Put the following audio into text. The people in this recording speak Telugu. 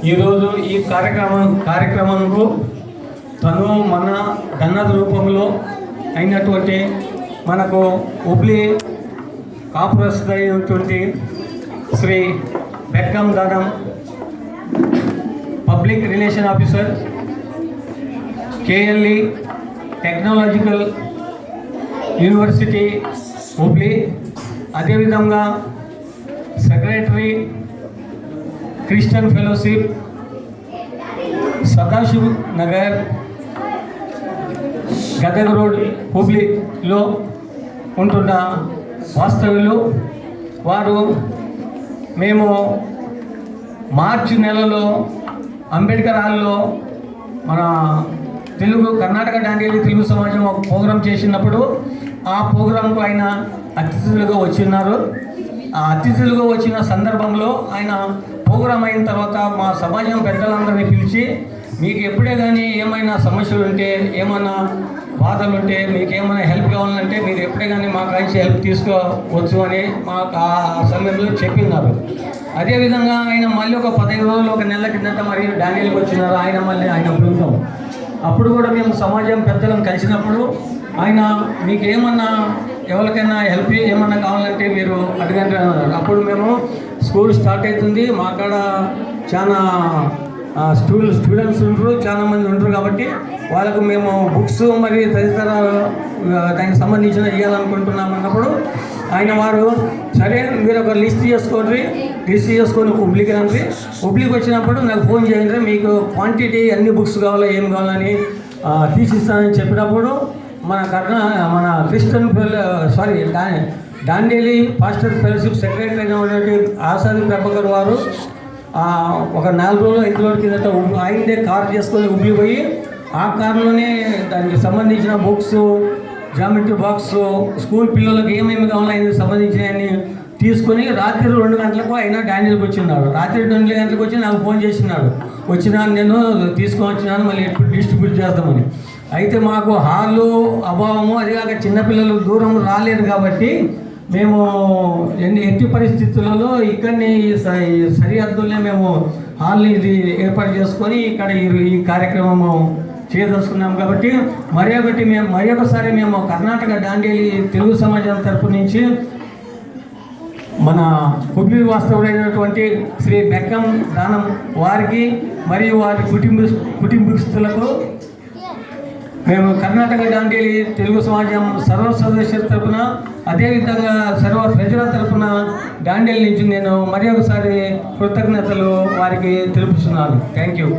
ఈరోజు ఈ కార్యక్రమంకు తను మన గన్నద రూపంలో అయినటువంటి మనకు హుబ్లీ కాపురస్తు అయినటువంటి Shri Bekkam Danam public relation officer KLE technological university Hubli, అదేవిధంగా secretary Christian fellowship Sadashiv Nagar Gadag road హుబ్లీలో ఉంటున్న వాస్తవ్యులు వారు మేము మార్చి నెలలో అంబేద్కర్ హాల్లో మన కర్ణాటక డాండేలి తెలుగు సమాజం ఒక ప్రోగ్రాం చేసినప్పుడు ఆ ప్రోగ్రాంకు ఆయన అతిథులుగా వచ్చిన్నారు. ఆ అతిథులుగా వచ్చిన సందర్భంలో ఆయన ప్రోగ్రాం అయిన తర్వాత మా సమాజం పెద్దలందరినీ పిలిచి మీకు ఎప్పుడే కానీ ఏమైనా సమస్యలు ఉంటే, ఏమైనా బాధలు ఉంటే, మీకు ఏమైనా హెల్ప్ కావాలంటే మీరు ఎప్పుడే కానీ మా కలిసి హెల్ప్ తీసుకోవచ్చు అని మాకు ఆ సమయంలో చెప్పినారు. అదేవిధంగా ఆయన మళ్ళీ ఒక 15 రోజులు, ఒక నెల కిందట మరి డాండేలికి వచ్చినారు ఆయన బృందం. అప్పుడు కూడా మేము సమాజం పెద్దలను కలిసినప్పుడు ఆయన మీకు ఏమన్నా ఎవరికైనా హెల్ప్ ఏమన్నా కావాలంటే మీరు అడగండి అన్నారు. అప్పుడు మేము స్కూల్ స్టార్ట్ అవుతుంది, మా కాడ చాలా స్టూడెంట్స్ ఉంటారు, చాలా మంది ఉంటారు కాబట్టి వాళ్ళకు మేము బుక్స్ మరియు తదితర దానికి సంబంధించిన ఇవ్వాలనుకుంటున్నాం అన్నప్పుడు వారు సరే మీరు ఒక లిస్ట్ చేసుకొని హుబ్లీకి రండి, హుబ్లీకి వచ్చినప్పుడు నాకు ఫోన్ చేయండి, మీకు క్వాంటిటీ ఎన్ని బుక్స్ కావాలో ఏం కావాలని తీసిస్తానని చెప్పినప్పుడు మన Christian Dandeli pastor fellowship secretary అయినటువంటి ఆసాది ప్రభాకర్ వారు ఒక 4 రోజులు 5 రోజుల కిందట ఆయనదే కార్ చేసుకొని హుబ్లీ పోయి ఆ కారులోనే దానికి సంబంధించిన బుక్స్, జామెట్రీ బాక్స్, స్కూల్ పిల్లలకు ఏమేమి కావాలో ఆయనకు సంబంధించినవన్నీ తీసుకొని రాత్రి 2 గంటలకు ఆయన డాండేలికి వచ్చినాడు. రాత్రి 2 గంటలకు వచ్చి నాకు ఫోన్ చేసినాడు, వచ్చినాను నేను తీసుకొని వచ్చినాను, మళ్ళీ ఎప్పుడు డిస్ట్రిబ్యూట్ చేద్దామని. అయితే మాకు హాలు అభావము, అదిగాక చిన్నపిల్లలు దూరం రాలేరు కాబట్టి మేము ఎట్టి పరిస్థితులలో ఇక్కడిని సరిహద్దుల్నే మేము హాల్ని ఇది ఏర్పాటు చేసుకొని ఇక్కడ ఈ కార్యక్రమము చేయదలుచుకున్నాం. కాబట్టి మరొకసారి మేము కర్ణాటక డాండేలి తెలుగు సమాజం తరపు నుంచి మన హుబ్లీ వాస్తవుడైనటువంటి శ్రీ బెక్కం దానం వారికి మరియు వారి కుటుంబస్తులకు మేము కర్ణాటక డాండేలి తెలుగు సమాజం సర్వ సదస్యుల తరఫున, అదేవిధంగా సర్వ ప్రజల తరఫున డాండేలి నుంచి నేను మరి ఒకసారి కృతజ్ఞతలు వారికి తెలుపుతున్నాను. Thank you.